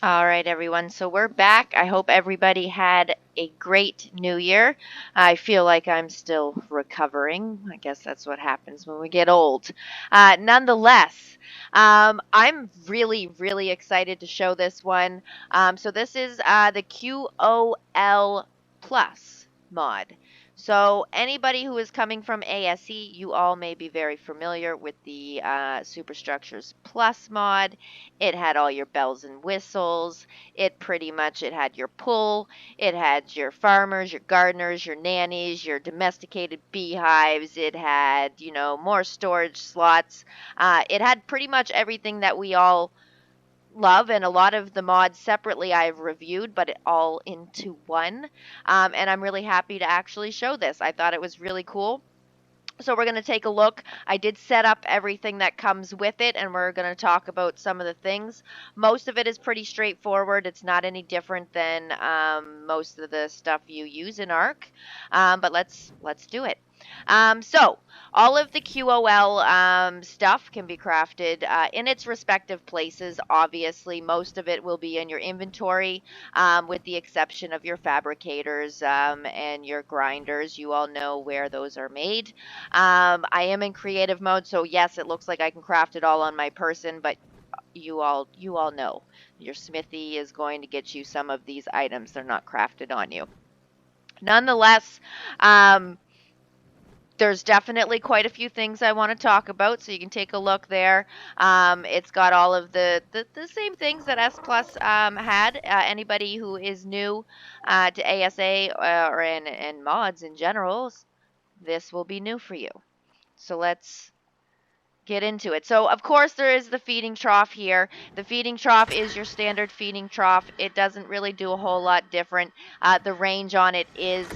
All right, everyone. So we're back. I hope everybody had a great new year. I feel like I'm still recovering. I guess that's what happens when we get old. Nonetheless, I'm really, really excited to show this one. So this is the QoL Plus mod. So anybody who is coming from ASE, you all may be very familiar with the Superstructures Plus mod. It had all your bells and whistles. It had your pull. It had your farmers, your gardeners, your nannies, your domesticated beehives. It had, more storage slots. It had pretty much everything that we all love, and a lot of the mods separately I've reviewed, but it all into one. And I'm really happy to actually show this. I thought it was really cool. So we're going to take a look. I did set up everything that comes with it, and we're going to talk about some of the things. Most of it is pretty straightforward. It's not any different than most of the stuff you use in Ark. But let's do it. So all of the QoL stuff can be crafted in its respective places. Obviously, most of it will be in your inventory, with the exception of your fabricators and your grinders. You all know where those are made. I am in creative mode, so yes, it looks like I can craft it all on my person, but you all know your smithy is going to get you some of these items. They're not crafted on you. Nonetheless, um, there's definitely quite a few things I want to talk about, so you can take a look there. It's got all of the same things that S Plus had. Anybody who is new to ASA and mods in general, this will be new for you. So let's get into it. So, of course, there is the feeding trough here. The feeding trough is your standard feeding trough. It doesn't really do a whole lot different. The range on it is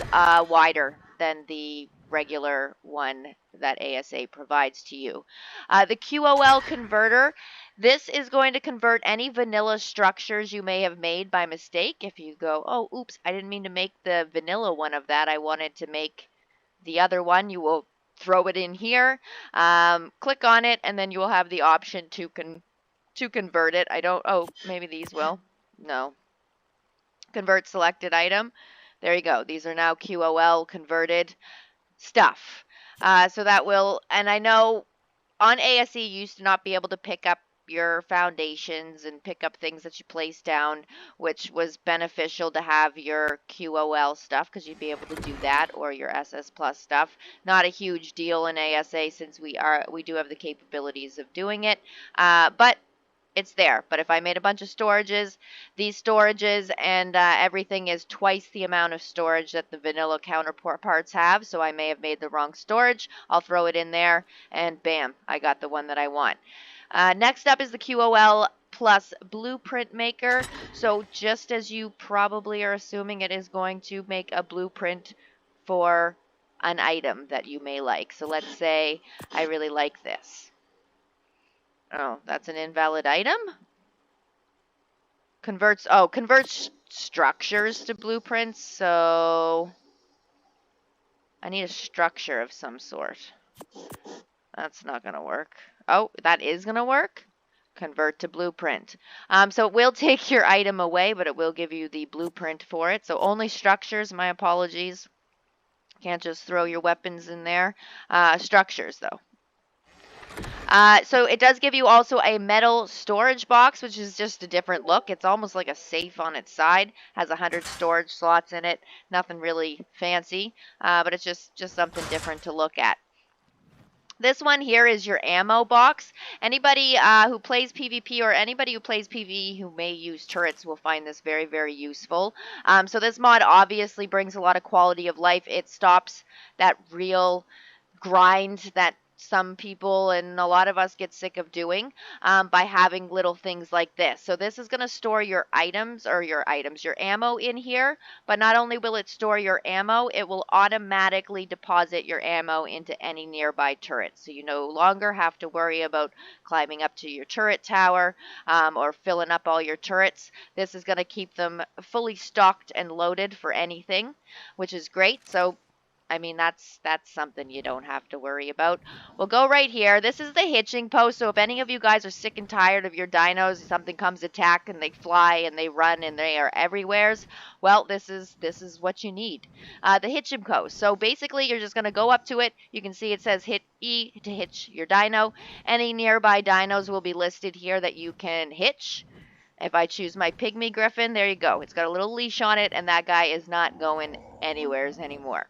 wider than the regular one that ASA provides to you. The QoL converter. This is going to convert any vanilla structures you may have made by mistake. If you go, oh, oops, I didn't mean to make the vanilla one of that. I wanted to make the other one. You will throw it in here, click on it, and then you will have the option to convert it. I don't. Oh, maybe these will. No. Convert selected item. There you go. These are now QoL converted stuff. So that will, and I know on ASE you used to not be able to pick up your foundations and pick up things that you place down, which was beneficial to have your QoL stuff because you'd be able to do that, or your SS Plus stuff. Not a huge deal in ASA since we do have the capabilities of doing it, but it's there. But if I made a bunch of storages, these storages and everything is twice the amount of storage that the vanilla counterparts have. So I may have made the wrong storage. I'll throw it in there, and bam, I got the one that I want. Next up is the QoL Plus Blueprint Maker. So just as you probably are assuming, it is going to make a blueprint for an item that you may like. So let's say I really like this. Oh, that's an invalid item? Converts structures to blueprints, so I need a structure of some sort. That's not gonna work. Oh, that is gonna work. Convert to blueprint. So it will take your item away, but it will give you the blueprint for it. So only structures, my apologies. Can't just throw your weapons in there. Structures, though. So it does give you also a metal storage box, which is just a different look. It's almost like a safe on its side. Has 100 storage slots in it. Nothing really fancy, but it's just something different to look at. This one here is your ammo box. Anybody who plays PvP or anybody who plays PvE who may use turrets will find this very, very useful. So this mod obviously brings a lot of quality of life. It stops that real grind that some people and a lot of us get sick of doing by having little things like this. So this is going to store your your ammo in here, but not only will it store your ammo, it will automatically deposit your ammo into any nearby turret. So you no longer have to worry about climbing up to your turret tower or filling up all your turrets. This is going to keep them fully stocked and loaded for anything, which is great. So I mean, that's something you don't have to worry about. We'll go right here. This is the hitching post. So if any of you guys are sick and tired of your dinos, something comes attack and they fly and they run and they are everywheres, well, this is what you need. The hitching post. So basically, you're just going to go up to it. You can see it says hit E to hitch your dino. Any nearby dinos will be listed here that you can hitch. If I choose my pygmy griffin, there you go. It's got a little leash on it, and that guy is not going anywheres anymore.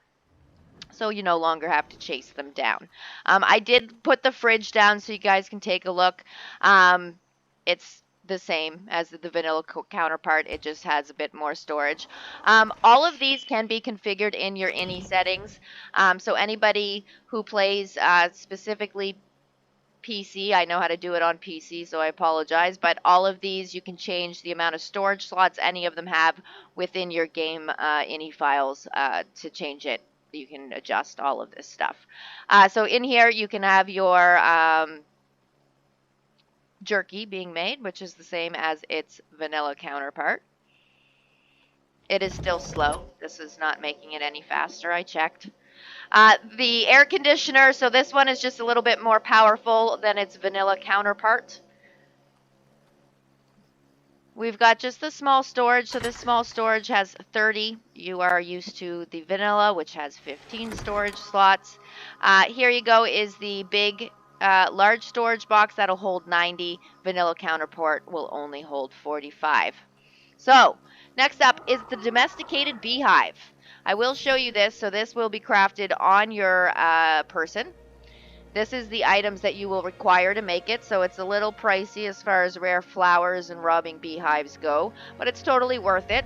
So you no longer have to chase them down. I did put the fridge down so you guys can take a look. It's the same as the vanilla counterpart. It just has a bit more storage. All of these can be configured in your ini settings. So anybody who plays specifically PC. I know how to do it on PC, so I apologize. But all of these, you can change the amount of storage slots any of them have within your game ini files to change it. You can adjust all of this stuff. So in here, you can have your jerky being made, which is the same as its vanilla counterpart. It is still slow. This is not making it any faster. I checked. The air conditioner, so this one is just a little bit more powerful than its vanilla counterpart. We've got just the small storage, so this small storage has 30. You are used to the vanilla, which has 15 storage slots. Here you go is the big, large storage box that'll hold 90. Vanilla counterpart will only hold 45. So, next up is the Domesticated Beehive. I will show you this, so this will be crafted on your person. This is the items that you will require to make it, so it's a little pricey as far as rare flowers and robbing beehives go, but it's totally worth it.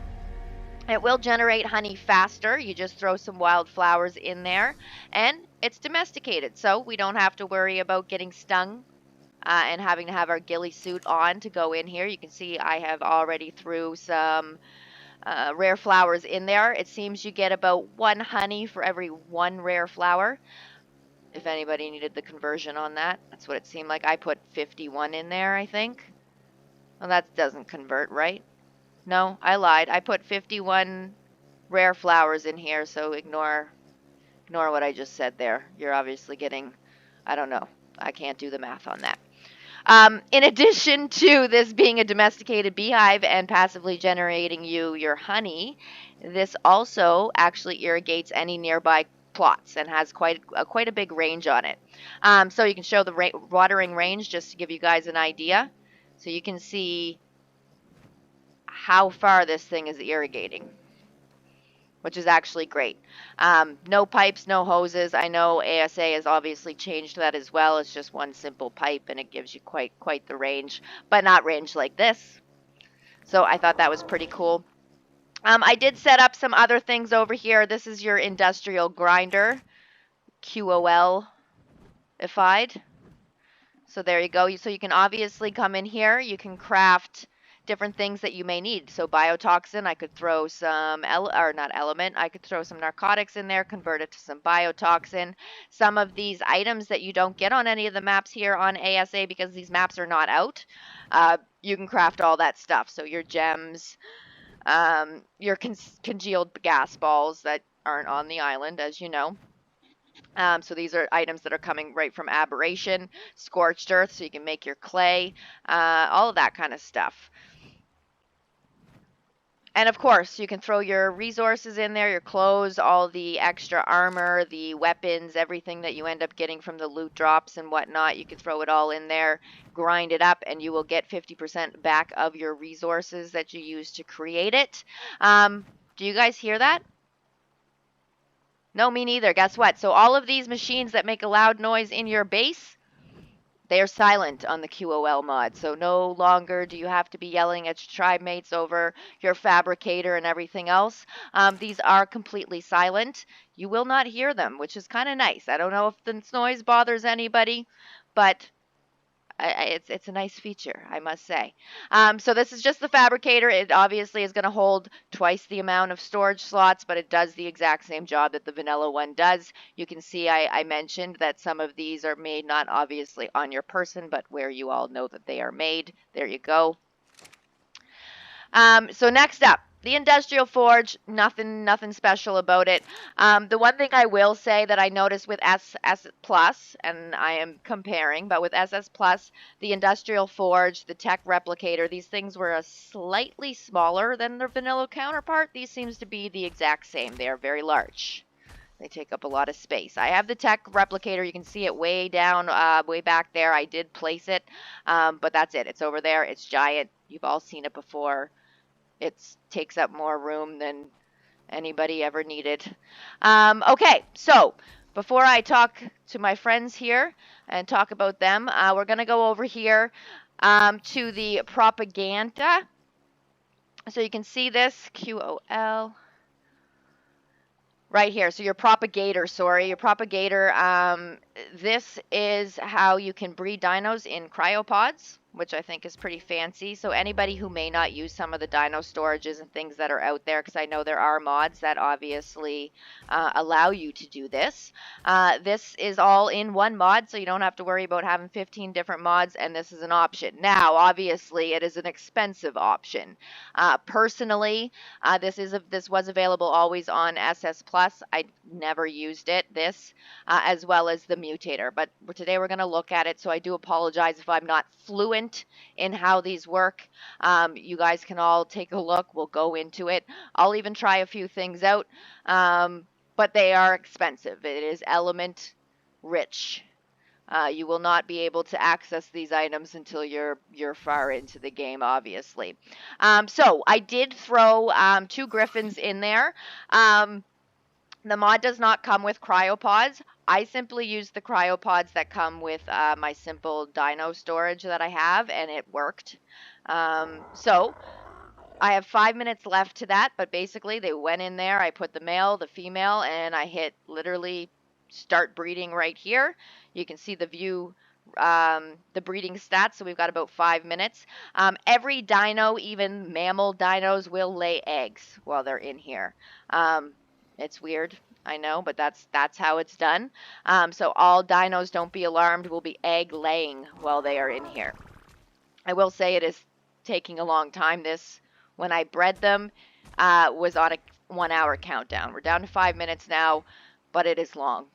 It will generate honey faster. You just throw some wild flowers in there, and it's domesticated, so we don't have to worry about getting stung and having to have our ghillie suit on to go in here. You can see I have already threw some rare flowers in there. It seems you get about 1 honey for every 1 rare flower. If anybody needed the conversion on that, that's what it seemed like. I put 51 in there, I think. Well, that doesn't convert, right? No, I lied. I put 51 rare flowers in here, so ignore what I just said there. You're obviously getting, I don't know. I can't do the math on that. In addition to this being a domesticated beehive and passively generating you your honey, this also actually irrigates any nearby plots and has quite a big range on it. So you can show the watering range just to give you guys an idea. So you can see how far this thing is irrigating, which is actually great. No pipes, no hoses. I know ASA has obviously changed that as well. It's just one simple pipe and it gives you quite the range, but not range like this. So I thought that was pretty cool. I did set up some other things over here. This is your industrial grinder, QoL Items. So there you go. So you can obviously come in here. You can craft different things that you may need. So biotoxin, I could throw some, I could throw some narcotics in there, convert it to some biotoxin. Some of these items that you don't get on any of the maps here on ASA because these maps are not out, you can craft all that stuff. So your gems, your congealed gas balls that aren't on the island, as you know. So these are items that are coming right from Aberration, Scorched Earth, so you can make your clay, all of that kind of stuff. And of course, you can throw your resources in there, your clothes, all the extra armor, the weapons, everything that you end up getting from the loot drops and whatnot. You can throw it all in there, grind it up, and you will get 50% back of your resources that you use to create it. Do you guys hear that? No, me neither. Guess what? So all of these machines that make a loud noise in your base, they are silent on the QoL mod. So no longer do you have to be yelling at your tribe mates over your fabricator and everything else. These are completely silent. You will not hear them, which is kind of nice. I don't know if the noise bothers anybody, but it's a nice feature, I must say. So this is just the fabricator. It obviously is going to hold twice the amount of storage slots, but it does the exact same job that the vanilla one does. You can see I mentioned that some of these are made not obviously on your person, but where you all know that they are made. There you go. So next up, The industrial forge, nothing special about it. The one thing I will say that I noticed with SS Plus, and I am comparing, but with SS Plus, the industrial forge, the tech replicator, these things were a slightly smaller than their vanilla counterpart. These seems to be the exact same. They are very large. They take up a lot of space. I have the tech replicator. You can see it way down, way back there. I did place it, but that's it. It's over there. It's giant. You've all seen it before. It takes up more room than anybody ever needed. Okay, so before I talk to my friends here and talk about them, we're going to go over here to the propaganda. So you can see this, QoL. Right here, so your propagator, this is how you can breed dinos in cryopods, which I think is pretty fancy. So anybody who may not use some of the dino storages and things that are out there, because I know there are mods that obviously allow you to do this. This is all in one mod, so you don't have to worry about having 15 different mods, and this is an option. Now, obviously, it is an expensive option. Personally, this was available always on SS Plus. I never used it. As well as the Mutator. But today we're going to look at it. So I do apologize if I'm not fluent in how these work. You guys can all take a look. We'll go into it. I'll even try a few things out. But they are expensive. It is element rich. You will not be able to access these items until you're far into the game, obviously. So I did throw 2 griffins in there. The mod does not come with cryopods. I simply use the cryopods that come with my simple dino storage that I have, and it worked. So I have 5 minutes left to that, but basically they went in there. I put the male, the female, and I hit literally start breeding right here. You can see the view, the breeding stats. So we've got about 5 minutes. Every dino, even mammal dinos, will lay eggs while they're in here. It's weird, I know, but that's how it's done. So all dinos, don't be alarmed, will be egg laying while they are in here. I will say it is taking a long time. This, when I bred them, was on a 1 hour countdown. We're down to 5 minutes now, but it is long.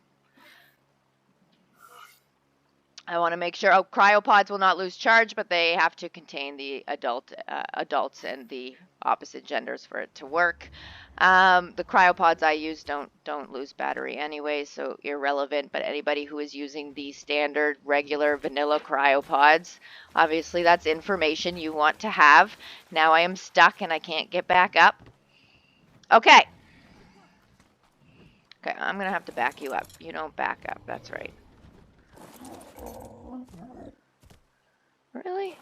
I want to make sure, cryopods will not lose charge, but they have to contain the adults and the opposite genders for it to work. The cryopods I use don't lose battery anyway, so irrelevant, but anybody who is using the standard, regular, vanilla cryopods, obviously that's information you want to have. Now I am stuck and I can't get back up. Okay. Okay, I'm going to have to back you up. You don't back up, that's right. Really?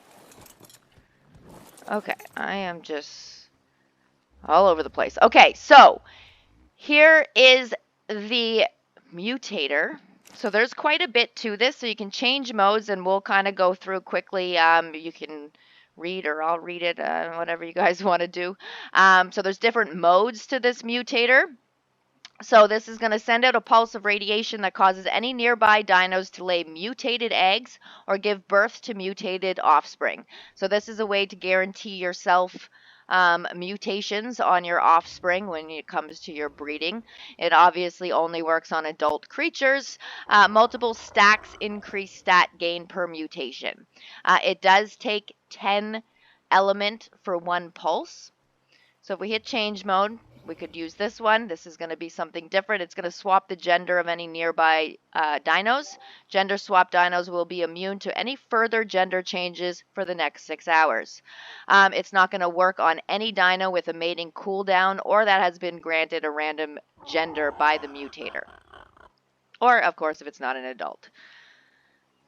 Okay, I am just all over the place. Okay, so here is the Mutator. So there's quite a bit to this, so you can change modes, and we'll kind of go through quickly. You can read, or I'll read it, whatever you guys want to do. So there's different modes to this Mutator. So this is going to send out a pulse of radiation that causes any nearby dinos to lay mutated eggs or give birth to mutated offspring. So this is a way to guarantee yourself mutations on your offspring when it comes to your breeding. It obviously only works on adult creatures. Multiple stacks increase stat gain per mutation. It does take 10 element for 1 pulse. So if we hit change mode, we could use this one. This is going to be something different. It's going to swap the gender of any nearby dinos. Gender swap dinos will be immune to any further gender changes for the next 6 hours. It's not going to work on any dino with a mating cooldown or that has been granted a random gender by the mutator. Or, of course, if it's not an adult.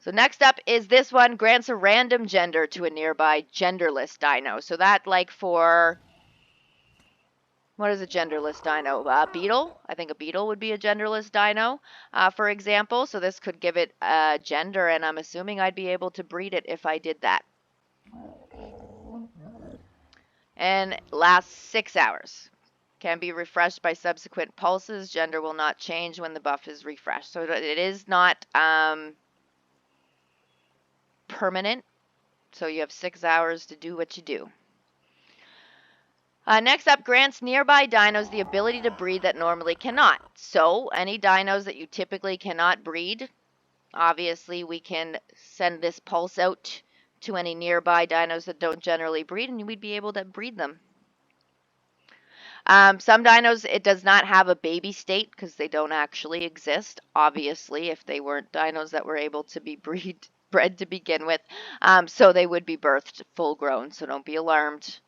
So next up is this one, grants a random gender to a nearby genderless dino. So that, like for... what is a genderless dino? Beetle? I think a beetle would be a genderless dino, for example. So this could give it a gender, and I'm assuming I'd be able to breed it if I did that. And lasts 6 hours. Can be refreshed by subsequent pulses. Gender will not change when the buff is refreshed. So it is not permanent. So you have 6 hours to do what you do. Next up, grants nearby dinos the ability to breed that normally cannot. So any dinos that you typically cannot breed, obviously we can send this pulse out to any nearby dinos that don't generally breed, and we'd be able to breed them. Some dinos, it does not have a baby state because they don't actually exist, obviously, if they weren't dinos that were able to be bred to begin with. So they would be birthed full grown, so don't be alarmed.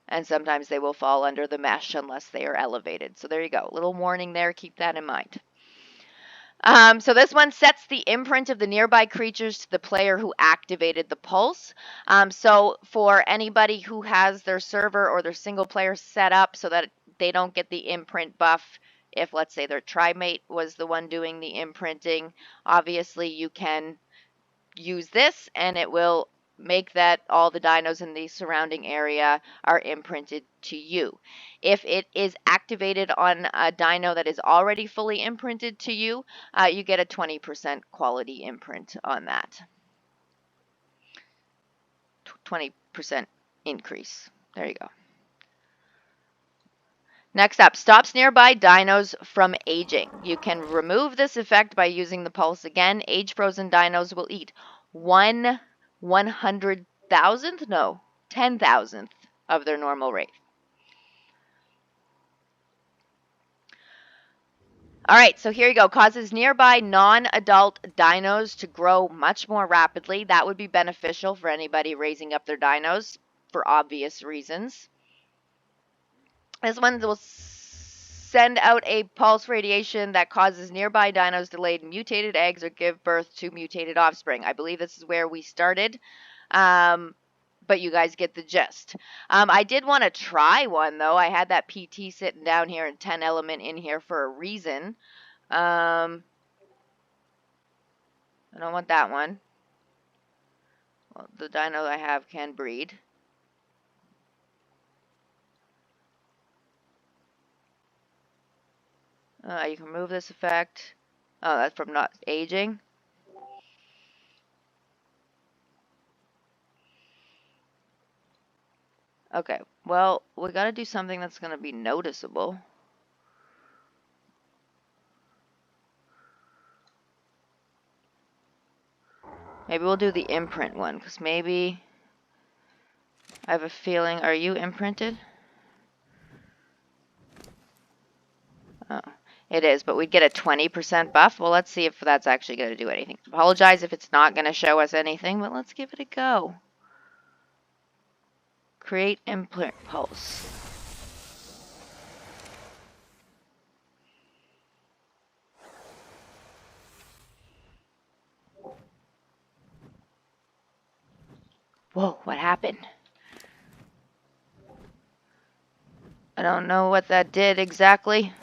And sometimes they will fall under the mesh unless they are elevated. So there you go. Little warning there. Keep that in mind. So this one sets the imprint of the nearby creatures to the player who activated the pulse. So for anybody who has their server or their single player set up so that they don't get the imprint buff, if let's say their tri-mate was the one doing the imprinting, obviously you can use this and it will make that all the dinos in the surrounding area are imprinted to you. If it is activated on a dino that is already fully imprinted to you, you get a 20% quality imprint on that. 20% increase. There you go. Next up, stops nearby dinos from aging. You can remove this effect by using the pulse again. Age-frozen dinos will eat 1/100,000th? No, 10,000th of their normal rate. All right, so here you go. Causes nearby non-adult dinos to grow much more rapidly. That would be beneficial for anybody raising up their dinos for obvious reasons. This one will send out a pulse radiation that causes nearby dinos to lay mutated eggs or give birth to mutated offspring. I believe this is where we started, but you guys get the gist. I did want to try one, though. I had that PT sitting down here and 10 element in here for a reason. I don't want that one. Well, the dino I have can breed. You can remove this effect. Oh, that's from not aging. Okay, well, we got to do something that's going to be noticeable. Maybe we'll do the imprint one, because maybe I have a feeling. Are you imprinted? Oh, it is, but we'd get a 20% buff. Well, let's see if that's actually going to do anything. Apologize if it's not going to show us anything, but let's give it a go. Create imprint pulse. Whoa, what happened? I don't know what that did exactly.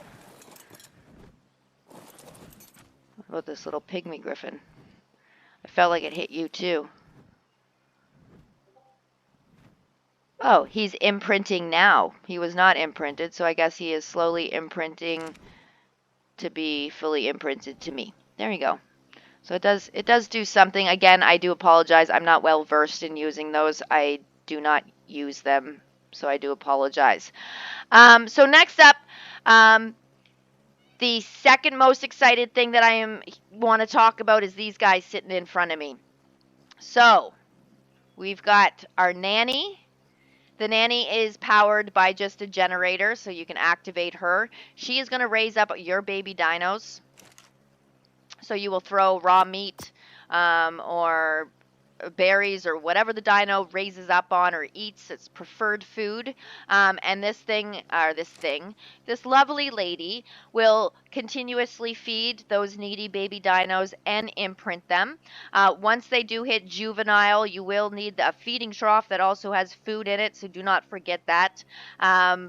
What about this little pygmy griffin? I felt like it hit you too. Oh, he's imprinting now. He was not imprinted, so I guess he is slowly imprinting to be fully imprinted to me. There you go. So it does do something. Again, I do apologize. I'm not well versed in using those. I do not use them, so I do apologize. So next up, the second most excited thing that I want to talk about is these guys sitting in front of me. So we've got our Nanny. The Nanny is powered by just a generator, so you can activate her. She is going to raise up your baby dinos. So you will throw raw meat or berries or whatever the dino raises up on or eats its preferred food. And this lovely lady will continuously feed those needy baby dinos and imprint them. Once they do hit juvenile, you will need a feeding trough that also has food in it, so do not forget that,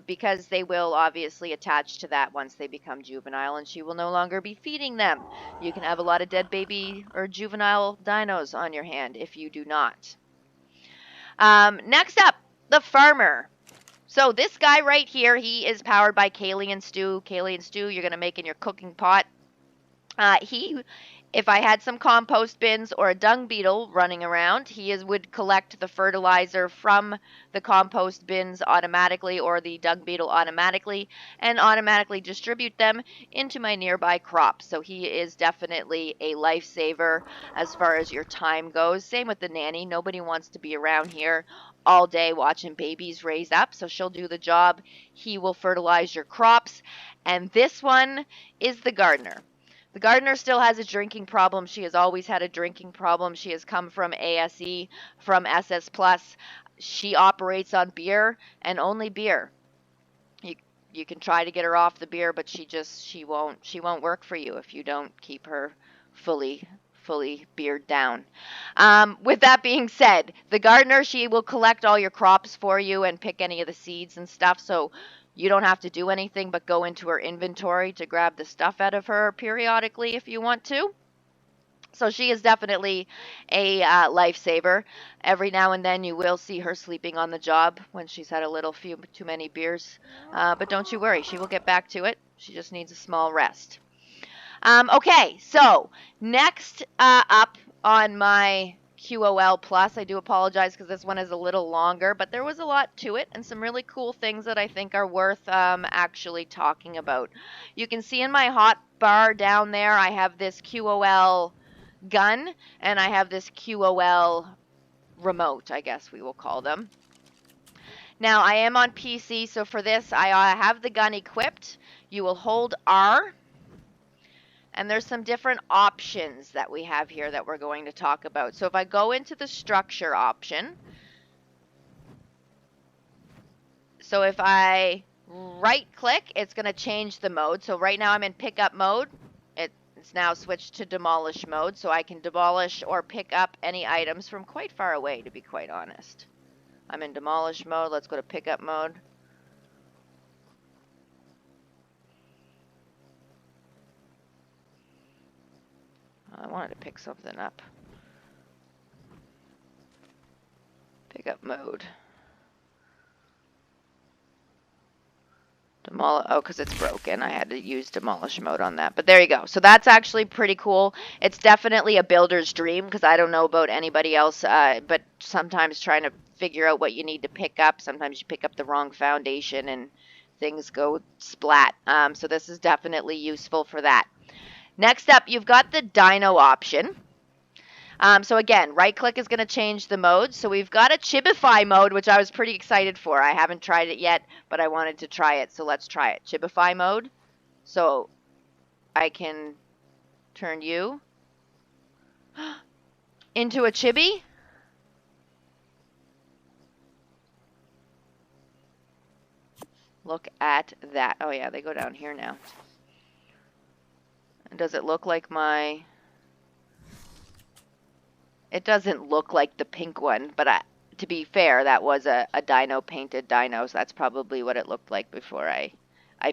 because they will obviously attach to that once they become juvenile, and she will no longer be feeding them. You can have a lot of dead baby or juvenile dinos on your hand if you do not. Next up, the farmer. So this guy right here, he is powered by Kaylee and Stew. Kaylee and Stew, you're going to make in your cooking pot. He If I had some compost bins or a dung beetle running around, would collect the fertilizer from the compost bins automatically or the dung beetle automatically and automatically distribute them into my nearby crops. So he is definitely a lifesaver as far as your time goes. Same with the nanny. Nobody wants to be around here all day watching babies raise up, so she'll do the job. He will fertilize your crops. And this one is the gardener. The gardener still has a drinking problem. She has always had a drinking problem. She has come from ASE, from SS Plus. She operates on beer and only beer. You can try to get her off the beer, but she won't work for you if you don't keep her fully beard down. With that being said, the gardener, she will collect all your crops for you and pick any of the seeds and stuff. So you don't have to do anything but go into her inventory to grab the stuff out of her periodically if you want to. So she is definitely a lifesaver. Every now and then you will see her sleeping on the job when she's had a little few too many beers. But don't you worry, she will get back to it. She just needs a small rest. Okay, so next up on my QoL Plus, I do apologize because this one is a little longer, but there was a lot to it and some really cool things that I think are worth actually talking about. You can see in my hot bar down there, I have this QoL gun and I have this QoL remote, I guess we will call them. Now, I am on PC, so for this, I have the gun equipped. You will hold R. And there's some different options that we have here that we're going to talk about. So if I go into the structure option, so if I right click, it's going to change the mode. So right now I'm in pickup mode. It's now switched to demolish mode, so I can demolish or pick up any items from quite far away, to be quite honest. I'm in demolish mode. Let's go to pickup mode. I wanted to pick something up. Pickup mode. Oh, because it's broken. I had to use demolish mode on that. But there you go. So that's actually pretty cool. It's definitely a builder's dream because I don't know about anybody else, but sometimes trying to figure out what you need to pick up. Sometimes you pick up the wrong foundation and things go splat. So this is definitely useful for that. Next up, you've got the Dino option. So again, right click is going to change the mode. So we've got a Chibify mode, which I was pretty excited for. I haven't tried it yet, but I wanted to try it. So let's try it. Chibify mode. So I can turn you into a chibi. Look at that. Oh yeah, they go down here now. And does it look like my... It doesn't look like the pink one, but to be fair, that was a dino painted dino, so that's probably what it looked like before I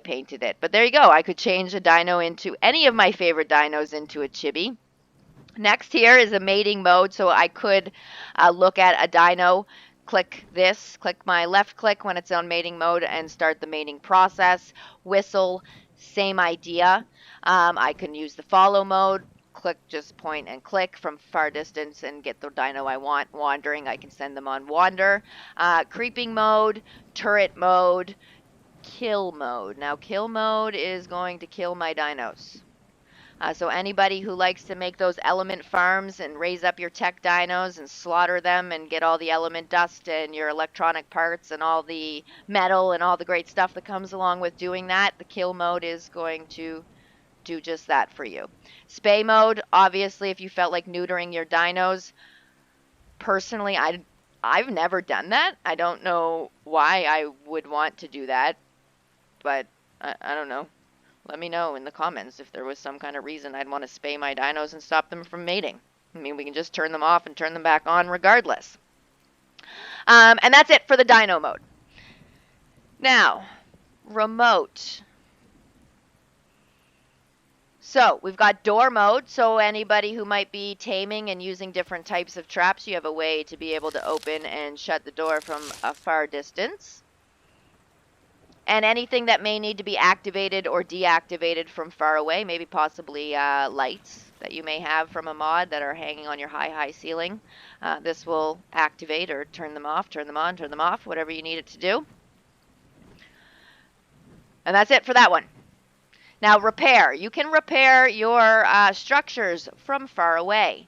painted it. But there you go. I could change a dino into any of my favorite dinos into a chibi. Next here is a mating mode, so I could look at a dino, click this, click my left click when it's on mating mode and start the mating process. Whistle, same idea. I can use the follow mode. Click, just point and click from far distance and get the dino I want wandering. I can send them on wander. Creeping mode, turret mode, kill mode. Now kill mode is going to kill my dinos. So anybody who likes to make those element farms and raise up your tech dinos and slaughter them and get all the element dust and your electronic parts and all the metal and all the great stuff that comes along with doing that, the kill mode is going to do just that for you. Spay mode, obviously, if you felt like neutering your dinos. Personally, I've never done that. I don't know why I would want to do that, but I don't know. Let me know in the comments if there was some kind of reason I'd want to spay my dinos and stop them from mating. I mean, we can just turn them off and turn them back on regardless. And that's it for the dino mode. Now, remote. So we've got door mode, so anybody who might be taming and using different types of traps, you have a way to be able to open and shut the door from a far distance. And anything that may need to be activated or deactivated from far away, maybe possibly lights that you may have from a mod that are hanging on your high ceiling. This will activate or turn them off, turn them on, turn them off, whatever you need it to do. And that's it for that one. Now, repair. You can repair your structures from far away.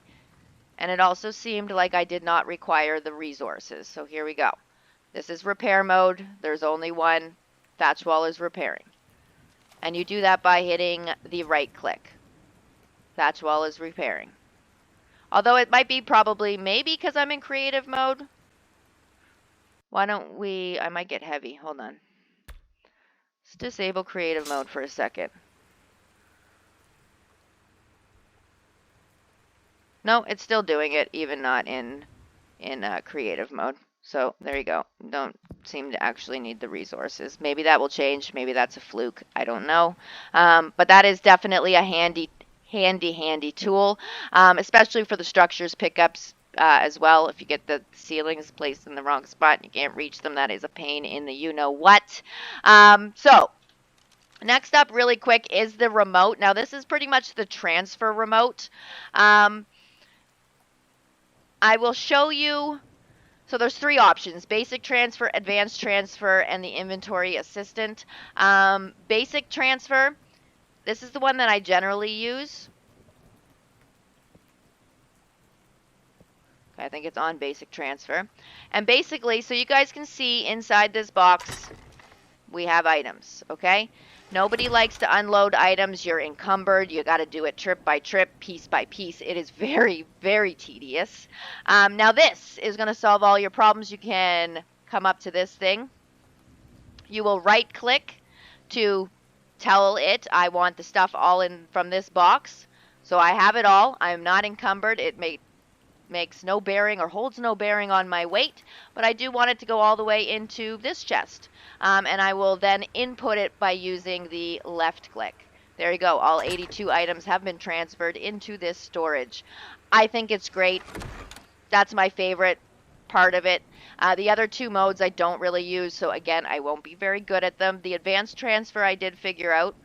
And it also seemed like I did not require the resources. So here we go. This is repair mode. There's only one. Thatch wall is repairing. And you do that by hitting the right click. Thatch wall is repairing. Although it might be probably, maybe because I'm in creative mode. Why don't we, I might get heavy. Hold on. Let's disable creative mode for a second. No, it's still doing it, even not in creative mode. So there you go. Don't seem to actually need the resources. Maybe that will change. Maybe that's a fluke. I don't know. But that is definitely a handy tool, especially for the structures pickups as well. If you get the ceilings placed in the wrong spot and you can't reach them, that is a pain in the you-know-what. So next up really quick is the remote. Now this is pretty much the transfer remote. I will show you, so there's three options: basic transfer, advanced transfer, and the inventory assistant. Basic transfer, this is the one that I generally use. Okay, I think it's on basic transfer. And basically, so you guys can see inside this box, we have items, okay? Nobody likes to unload items. You're encumbered. You got to do it trip by trip, piece by piece. It is very, very tedious. Now this is going to solve all your problems. You can come up to this thing. You will right click to tell it, I want the stuff all in from this box. So I have it all. I'm not encumbered. It makes no bearing or holds no bearing on my weight, but I do want it to go all the way into this chest. And I will then input it by using the left click. There you go. All 82 items have been transferred into this storage. I think it's great. That's my favorite part of it. The other two modes I don't really use, so again, I won't be very good at them. The advanced transfer I did figure out.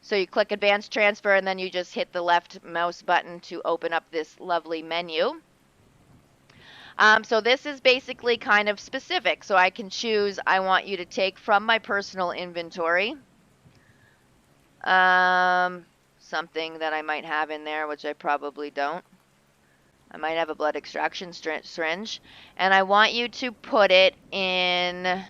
So you click advanced transfer and then you just hit the left mouse button to open up this lovely menu. So this is basically kind of specific. So I can choose, I want you to take from my personal inventory something that I might have in there, which I probably don't. I might have a blood extraction syringe. And I want you to put it in...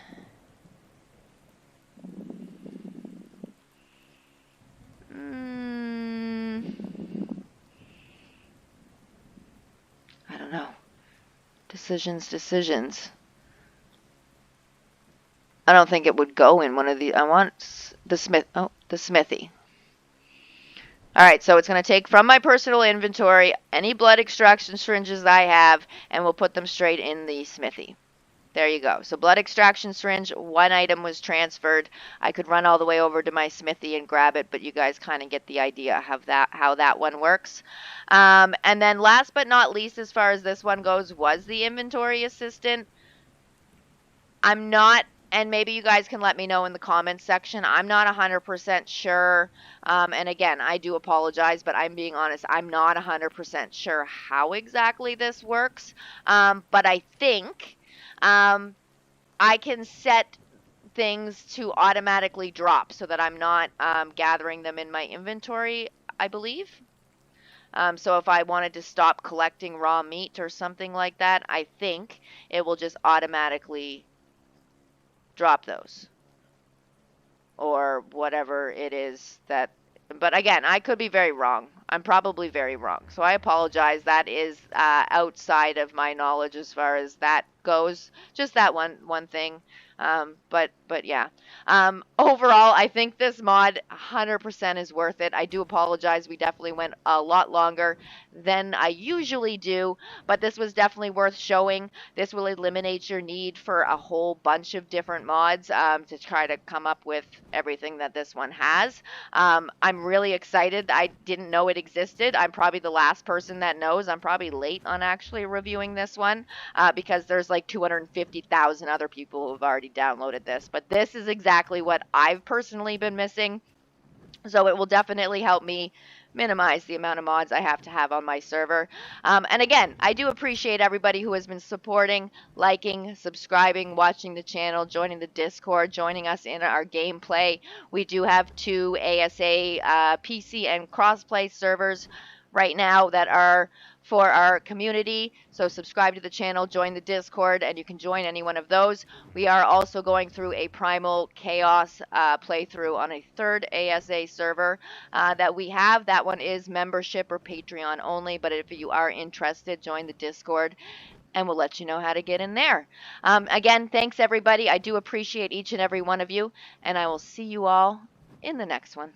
I don't know. Decisions. I don't think it would go in one of the... I want the smithy. All right, so it's going to take from my personal inventory any blood extraction syringes I have, and we'll put them straight in the smithy. There you go. So blood extraction syringe, one item was transferred. I could run all the way over to my smithy and grab it, but you guys kind of get the idea of how that one works. And then last but not least, as far as this one goes, was the inventory assistant. I'm not, and maybe you guys can let me know in the comments section, I'm not 100% sure. And again, I do apologize, but I'm being honest, I'm not 100% sure how exactly this works. But I think... I can set things to automatically drop so that I'm not gathering them in my inventory, I believe. So if I wanted to stop collecting raw meat or something like that, I think it will just automatically drop those. Or whatever it is that... But again, I could be very wrong. I'm probably very wrong. So I apologize. That is outside of my knowledge as far as that goes. Just that one thing. But yeah. Overall, I think this mod 100% is worth it. I do apologize. We definitely went a lot longer than I usually do, but this was definitely worth showing. This will eliminate your need for a whole bunch of different mods to try to come up with everything that this one has. I'm really excited. I didn't know it existed. I'm probably the last person that knows. I'm probably late on actually reviewing this one because there's like 250,000 other people who have already downloaded this, but this is exactly what I've personally been missing. So it will definitely help me minimize the amount of mods I have to have on my server. And again, I do appreciate everybody who has been supporting, liking, subscribing, watching the channel, joining the Discord, joining us in our gameplay. We do have 2 ASA PC and Crossplay servers right now that are for our community. So subscribe to the channel, join the Discord, and you can join any one of those. We are also going through a Primal Chaos playthrough on a 3rd ASA server that we have. That one is membership or Patreon only, but if you are interested, join the Discord and we'll let you know how to get in there. Again, thanks everybody. I do appreciate each and every one of you, and I will see you all in the next one.